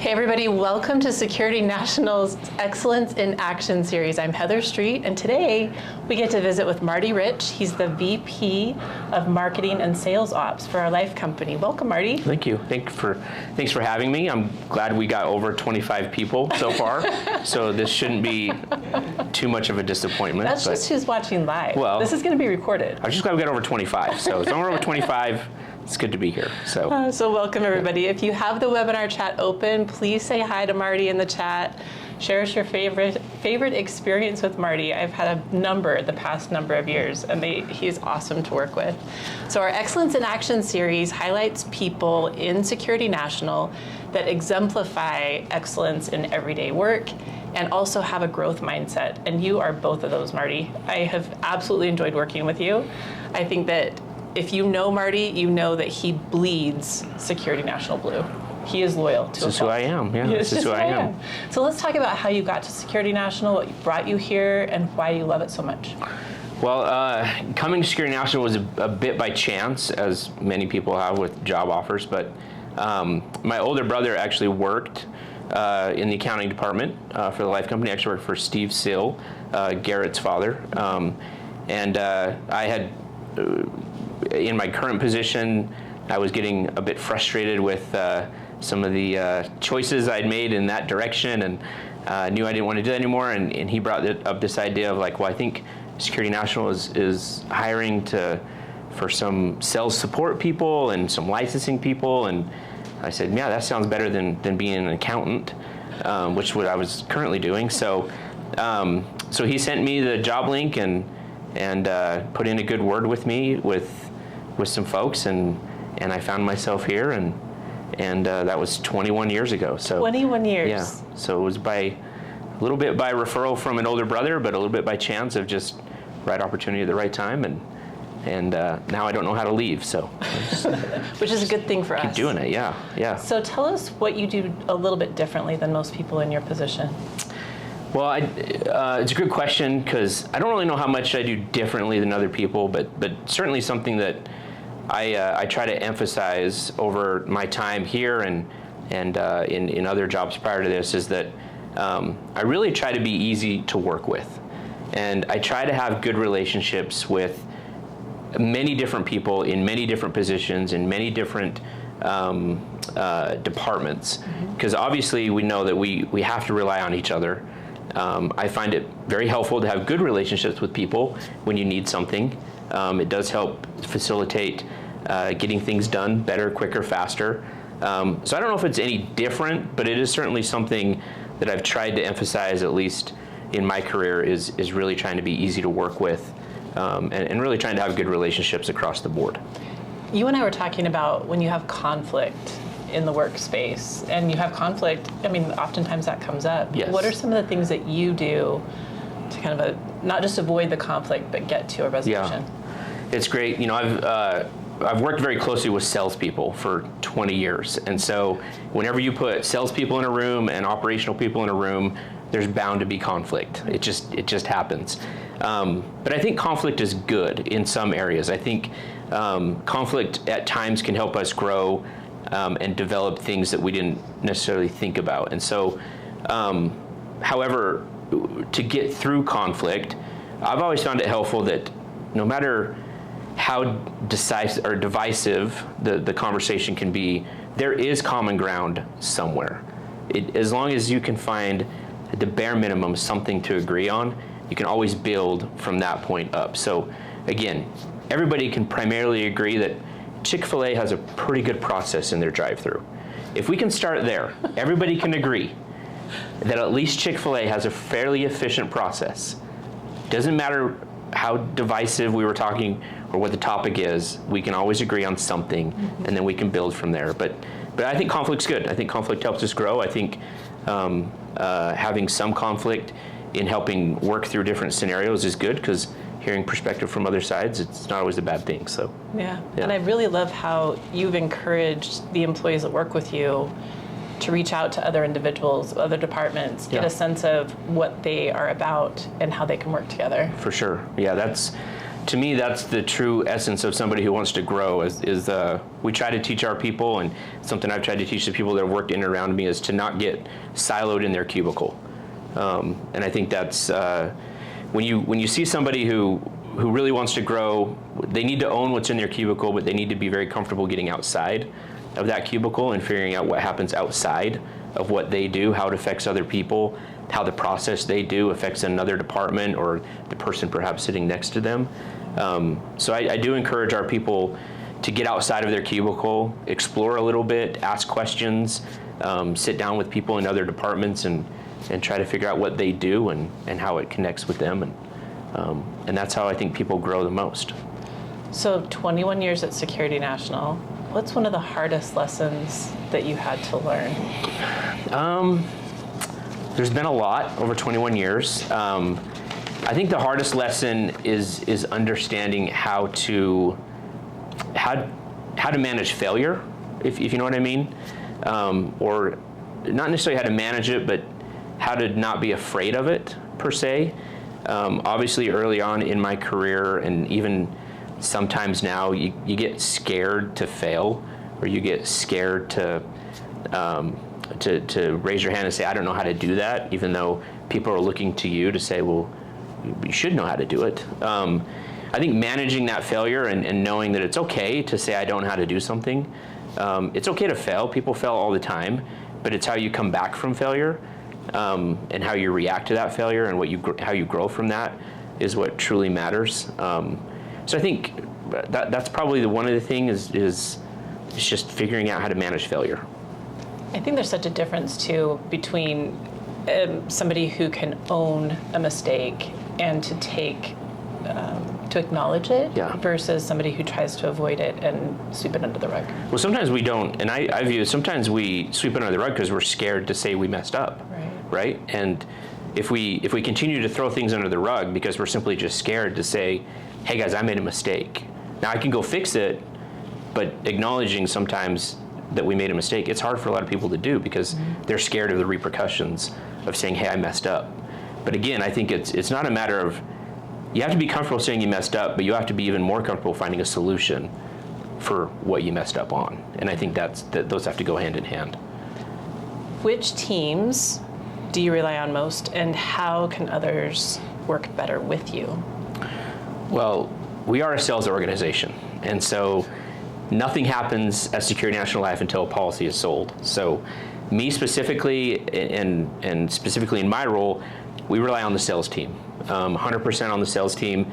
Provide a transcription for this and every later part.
Hey everybody, welcome to Security National's Excellence in Action series. I'm Heather Street, and today we get to visit with Marty Rich. He's the VP of Marketing and Sales Ops for our Life company. Welcome, Marty. Thank you. Thanks for having me. I'm glad we got over 25 people so far, so this shouldn't be too much of a disappointment. That's just who's watching live. Well, this is going to be recorded. I'm just glad we got over 25. So if we're over 25, it's good to be here. So welcome everybody. If you have the webinar chat open, please say hi to Marty in the chat. Share us your favorite experience with Marty. I've had the past number of years, and he's awesome to work with. So our Excellence in Action series highlights people in Security National that exemplify excellence in everyday work and also have a growth mindset. And you are both of those, Marty. I have absolutely enjoyed working with you. I think that if you know Marty, you know that he bleeds Security National blue. He is loyal to us. This is who I am, yeah. This is who I am. So let's talk about how you got to Security National, what brought you here, and why you love it so much. Well, coming to Security National was a bit by chance, as many people have with job offers, but my older brother actually worked in the accounting department for the Life company. I actually worked for Steve Sill, Garrett's father. And I had, in my current position, I was getting a bit frustrated with some of the choices I'd made in that direction, and knew I didn't want to do that anymore. And he brought up this idea of like, well, I think Security National is hiring for some sales support people and some licensing people. And I said, yeah, that sounds better than being an accountant, which is what I was currently doing. So he sent me the job link and put in a good word with me with some folks, and I found myself here, and that was 21 years ago. So 21 years. Yeah. So it was a little bit by referral from an older brother, but a little bit by chance of just right opportunity at the right time, and now I don't know how to leave. So which is a good thing for us. Keep doing it. Yeah. So tell us what you do a little bit differently than most people in your position. Well, it's a good question, because I don't really know how much I do differently than other people, but certainly something that I try to emphasize over my time here and in other jobs prior to this is that I really try to be easy to work with, and I try to have good relationships with many different people in many different positions in many different departments, because obviously we know that we have to rely on each other. I find it very helpful to have good relationships with people when you need something. It does help facilitate getting things done better, quicker, faster. So I don't know if it's any different, but it is certainly something that I've tried to emphasize, at least in my career, is really trying to be easy to work with, and really trying to have good relationships across the board. You and I were talking about when you have conflict in the workspace, and you have conflict, I mean, oftentimes that comes up. Yes. What are some of the things that you do to kind of not just avoid the conflict, but get to a resolution? Yeah, it's great. You know, I've worked very closely with salespeople for 20 years, and so whenever you put salespeople in a room and operational people in a room, there's bound to be conflict. It just happens. But I think conflict is good in some areas. I think conflict at times can help us grow and develop things that we didn't necessarily think about. And so, however, to get through conflict, I've always found it helpful that no matter how decisive or divisive the conversation can be, there is common ground somewhere. As long as you can find at the bare minimum something to agree on, you can always build from that point up. So again, everybody can primarily agree that Chick-fil-A has a pretty good process in their drive-thru. If we can start there, everybody can agree that at least Chick-fil-A has a fairly efficient process. Doesn't matter how divisive we were talking or what the topic is, we can always agree on something, and then we can build from there. But I think conflict's good. I think conflict helps us grow. I think having some conflict in helping work through different scenarios is good, because hearing perspective from other sides, it's not always a bad thing. So yeah. And I really love how you've encouraged the employees that work with you to reach out to other individuals, other departments, get a sense of what they are about and how they can work together. For sure. Yeah, that's to me, that's the true essence of somebody who wants to grow. Is we try to teach our people, and something I've tried to teach the people that have worked in and around me is to not get siloed in their cubicle. And I think that's when you see somebody who really wants to grow, they need to own what's in their cubicle, but they need to be very comfortable getting outside of that cubicle and figuring out what happens outside of what they do, how it affects other people, how the process they do affects another department or the person perhaps sitting next to them. So I do encourage our people to get outside of their cubicle, explore a little bit, ask questions, sit down with people in other departments and try to figure out what they do and how it connects with them. And that's how I think people grow the most. So 21 years at Security National, what's one of the hardest lessons that you had to learn? There's been a lot over 21 years. I think the hardest lesson is understanding how to manage failure, if you know what I mean, or not necessarily how to manage it, but how to not be afraid of it per se. Obviously, early on in my career, and even sometimes now, you get scared to fail, or you get scared to raise your hand and say, I don't know how to do that, even though people are looking to you to say, well, you should know how to do it. I think managing that failure and knowing that it's okay to say I don't know how to do something. It's okay to fail. People fail all the time, but it's how you come back from failure and how you react to that failure and how you grow from that is what truly matters. So I think that's probably one of the things is just figuring out how to manage failure. I think there's such a difference too between somebody who can own a mistake and to acknowledge it versus somebody who tries to avoid it and sweep it under the rug. Well, sometimes we don't, and I view sometimes we sweep it under the rug because we're scared to say we messed up, right? And if we continue to throw things under the rug because we're simply just scared to say, hey guys, I made a mistake. Now I can go fix it, but acknowledging sometimes that we made a mistake, it's hard for a lot of people to do because they're scared of the repercussions of saying, hey, I messed up. But again, I think it's not a matter of, you have to be comfortable saying you messed up, but you have to be even more comfortable finding a solution for what you messed up on. And I think those have to go hand in hand. Which teams do you rely on most, and how can others work better with you? Well, we are a sales organization, and so nothing happens at Security National Life until a policy is sold. So me specifically, and specifically in my role, we rely on the sales team, 100% on the sales team.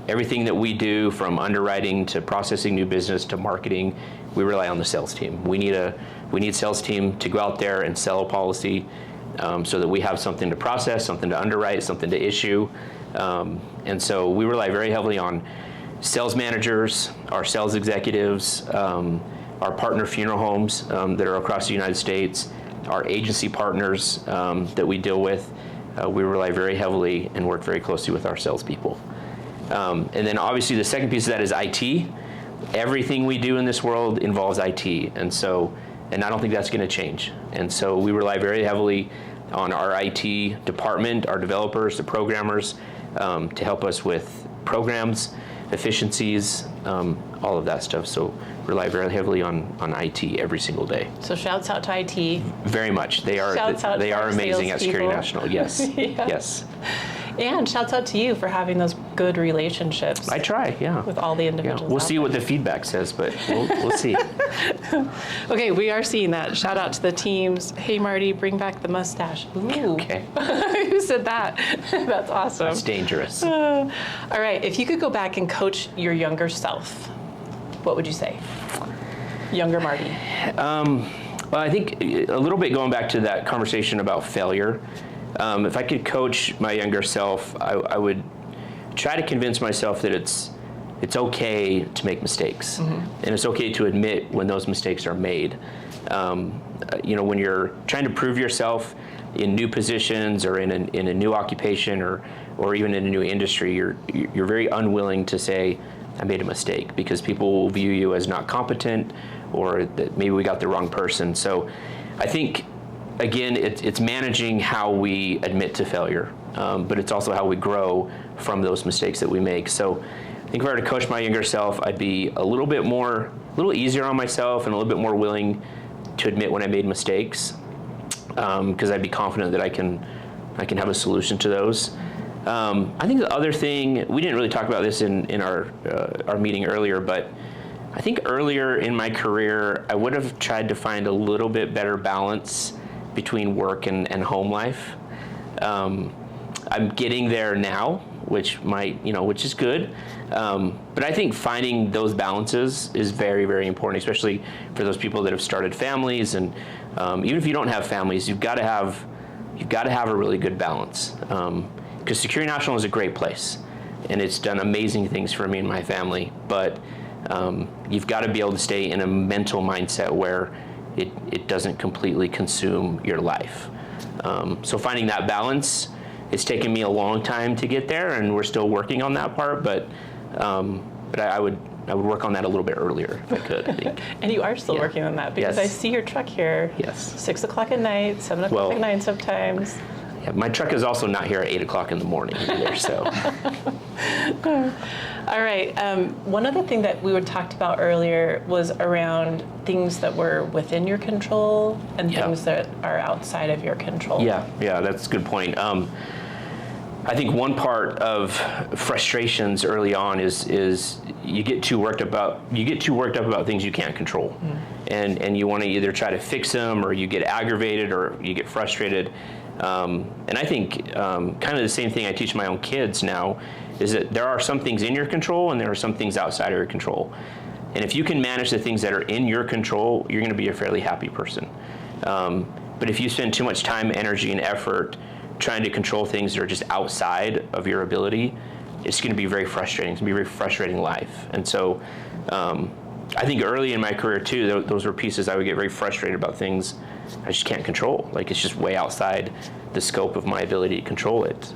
Everything that we do, from underwriting to processing new business to marketing, we rely on the sales team. We need sales team to go out there and sell a policy so that we have something to process, something to underwrite, something to issue. And so we rely very heavily on sales managers, our sales executives, our partner funeral homes that are across the United States, our agency partners that we deal with. We rely very heavily and work very closely with our salespeople. And then obviously the second piece of that is IT. Everything we do in this world involves IT, and I don't think that's going to change. And so we rely very heavily on our IT department, our developers, the programmers, to help us with programs, efficiencies, all of that stuff. So rely very heavily on IT every single day. So shouts out to IT. Very much. They are amazing at Security National. Yes. Yes. And shouts out to you for having those good relationships. I try, with all the individuals. Yeah. We'll see what the feedback says, but we'll see. Okay, we are seeing that. Shout out to the teams. Hey, Marty, bring back the mustache. Ooh. Okay. Who said that? That's awesome. That's dangerous. All right, if you could go back and coach your younger self, what would you say? Younger Marty. Well, I think a little bit going back to that conversation about failure. If I could coach my younger self, I would try to convince myself that it's okay to make mistakes, and it's okay to admit when those mistakes are made. When you're trying to prove yourself in new positions or in a new occupation or even in a new industry, you're very unwilling to say, I made a mistake, because people will view you as not competent or that maybe we got the wrong person. So I think, again, it's managing how we admit to failure, but it's also how we grow from those mistakes that we make. So I think if I were to coach my younger self, I'd be a little easier on myself and a little bit more willing to admit when I made mistakes, because I'd be confident that I can have a solution to those. I think the other thing, we didn't really talk about this in our meeting earlier, but I think earlier in my career, I would have tried to find a little bit better balance between work and home life. I'm getting there now, which is good. But I think finding those balances is very, very important, especially for those people that have started families. And even if you don't have families, you've got to have a really good balance. Because Security National is a great place, and it's done amazing things for me and my family. But you've got to be able to stay in a mental mindset where it doesn't completely consume your life. So finding that balance, it's taken me a long time to get there, and we're still working on that part. But I would work on that a little bit earlier if I could, I think. And you are still working on that, because I see your truck here. Yes. 6 o'clock at night, 7 o'clock at night sometimes. Yeah, my truck is also not here at 8 o'clock in the morning either, so. All right. One other thing that we talked about earlier was around things that were within your control and things that are outside of your control. Yeah, that's a good point. I think one part of frustrations early on is you get too worked up about things you can't control, and you want to either try to fix them, or you get aggravated, or you get frustrated. And I think kind of the same thing I teach my own kids now is that there are some things in your control and there are some things outside of your control. And if you can manage the things that are in your control, you're going to be a fairly happy person. But if you spend too much time, energy, and effort trying to control things that are just outside of your ability, it's going to be very frustrating. It's going to be a very frustrating life. And so I think early in my career too, those were pieces I would get very frustrated about, things I just can't control. Like, it's just way outside the scope of my ability to control it.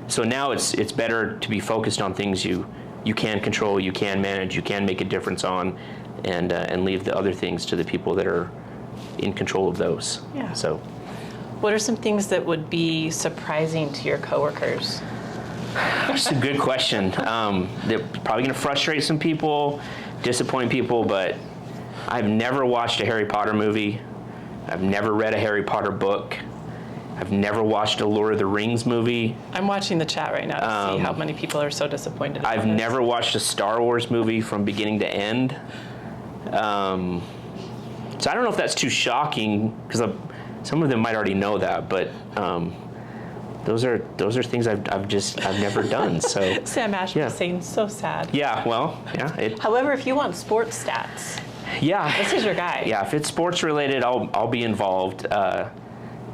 So now it's better to be focused on things you can control, you can manage, you can make a difference on, and leave the other things to the people that are in control of those. Yeah. So, what are some things that would be surprising to your coworkers? that's a good question. They're probably going to frustrate some people, disappoint people, but I've never watched a Harry Potter movie. I've never read a Harry Potter book. I've never watched a Lord of the Rings movie. I'm watching the chat right now to see how many people are so disappointed. I've never watched a Star Wars movie from beginning to end. So I don't know if that's too shocking, because some of them might already know that, but those are things I've never done. So Sam Ashby saying so sad. Yeah, well, yeah. However, if you want sports stats, this is your guy. Yeah, if it's sports related, I'll be involved.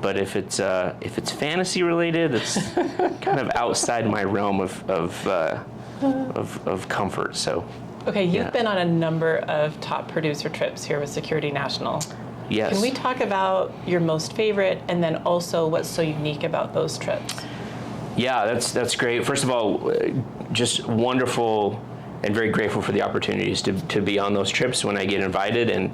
But if it's fantasy related, it's kind of outside my realm of comfort. So. Okay, you've been on a number of top producer trips here with Security National. Yes. Can we talk about your most favorite, and then also what's so unique about those trips? Yeah, that's great. First of all, just wonderful and very grateful for the opportunities to be on those trips when I get invited. And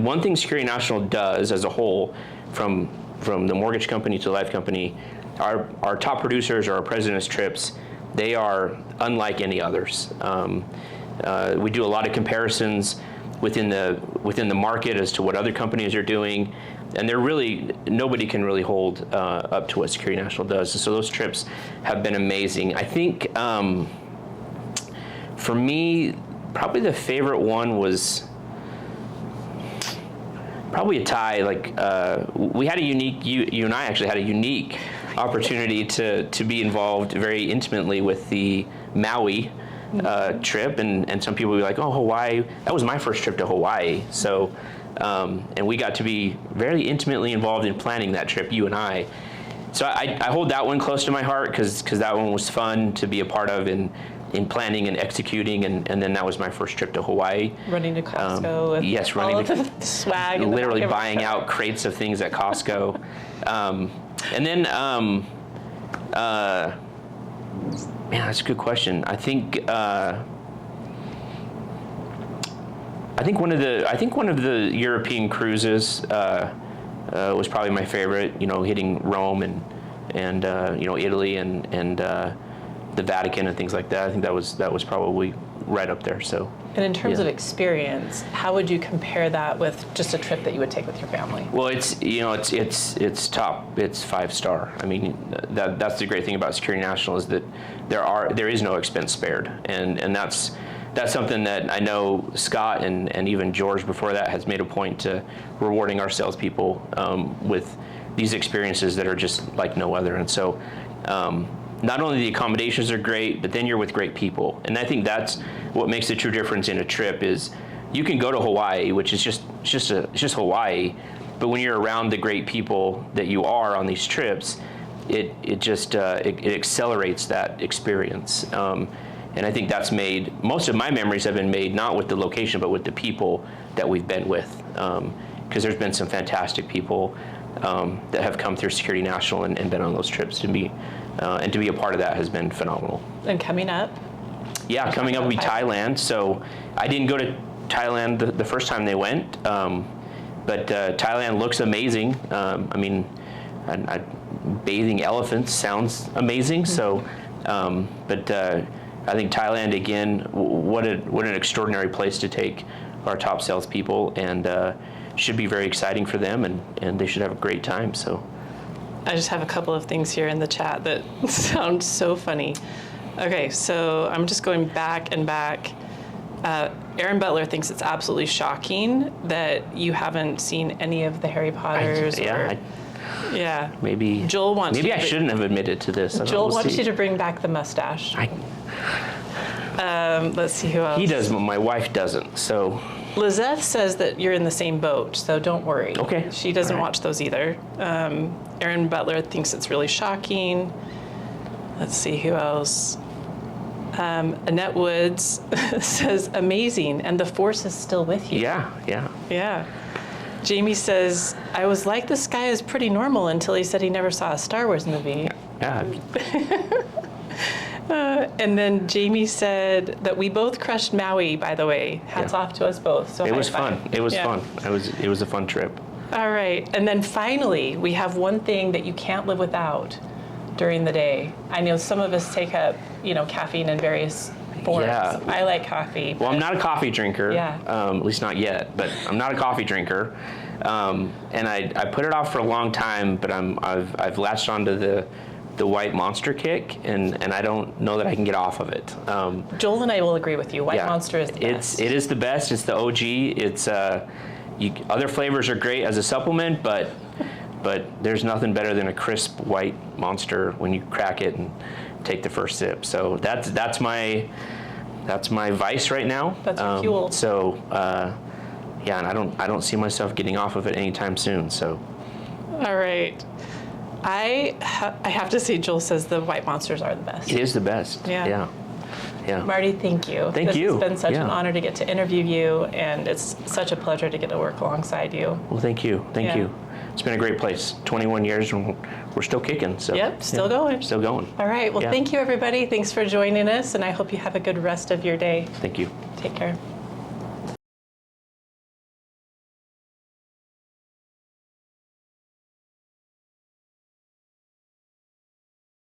one thing Security National does as a whole, from the mortgage company to the life company, our top producers or our president's trips, they are unlike any others. We do a lot of comparisons within the market as to what other companies are doing, and nobody can really hold up to what Security National does. So those trips have been amazing. I think for me, probably the favorite one was probably a tie. Like we had a unique, you and I actually had a unique opportunity to be involved very intimately with the Maui trip, and some people will be like, oh, Hawaii, that was my first trip to Hawaii. So and we got to be very intimately involved in planning that trip, you and I. So I hold that one close to my heart, because that one was fun to be a part of in planning and executing, and then that was my first trip to Hawaii. Running to Costco with yes, all of the swag. Literally buying out crates of things at Costco. And then, man, that's a good question. I think one of the European cruises was probably my favorite. You know, hitting Rome and and Italy and the Vatican and things like that. I think that was probably right up there. So. And in terms Yeah. of experience, how would you compare that with just a trip that you would take with your family? Well, it's top. It's 5-star. I mean, that's the great thing about Security National is that there is no expense spared, and that's something that I know Scott and even George before that has made a point to rewarding our salespeople with these experiences that are just like no other. And so, not only the accommodations are great, but then you're with great people. And I think that's what makes the true difference in a trip is you can go to Hawaii, which is just Hawaii, but when you're around the great people that you are on these trips, it accelerates that experience. And I think that's made, most of my memories have been made not with the location, but with the people that we've been with. Because there's been some fantastic people that have come through Security National and been on those trips to be a part of that has been phenomenal. And coming up? Yeah, coming up will be Thailand. So I didn't go to Thailand the first time they went, but Thailand looks amazing. I mean, bathing elephants sounds amazing. So, but I think Thailand again, what an extraordinary place to take our top salespeople, and should be very exciting for them, and they should have a great time. So. I just have a couple of things here in the chat that sound so funny. Okay, so I'm just going back and back. Aaron Butler thinks it's absolutely shocking that you haven't seen any of the Harry Potters. Yeah. Maybe Joel wants. Maybe I shouldn't have admitted to this. Joel wants you to bring back the mustache. Let's see who else. He does, but my wife doesn't. So. Lizeth says that you're in the same boat, so don't worry. Okay. She doesn't watch those either. Aaron Butler thinks it's really shocking. Let's see who else. Annette Woods says amazing, and the Force is still with you. Yeah. Jamie says, I was like, this guy is pretty normal until he said he never saw a Star Wars movie. Yeah. And then Jamie said that we both crushed Maui, by the way. Hats off to us both. So it was fun. It was fun. It was a fun trip. All right. And then finally, we have one thing that you can't live without during the day. I know some of us take up, caffeine in various forms. Yeah. I like coffee. Well, I'm not a coffee drinker. Yeah. At least not yet. But I'm not a coffee drinker, and I put it off for a long time. But I've latched onto the White Monster kick, and I don't know that I can get off of it. Joel and I will agree with you. White Monster is the best. It is the best. It's the OG. It's other flavors are great as a supplement, but there's nothing better than a crisp White Monster when you crack it and take the first sip. So that's my vice right now. That's your fuel. So and I don't see myself getting off of it anytime soon. So. All right. I have to say, Joel says the White Monsters are the best. It is the best. Yeah. Yeah. Marty, thank you. Thank you. It's been such an honor to get to interview you, and it's such a pleasure to get to work alongside you. Well, thank you. Thank you. It's been a great place. 21 years, and we're still kicking. So. Yep, still going. Still going. All right. Well, thank you, everybody. Thanks for joining us, and I hope you have a good rest of your day. Thank you. Take care.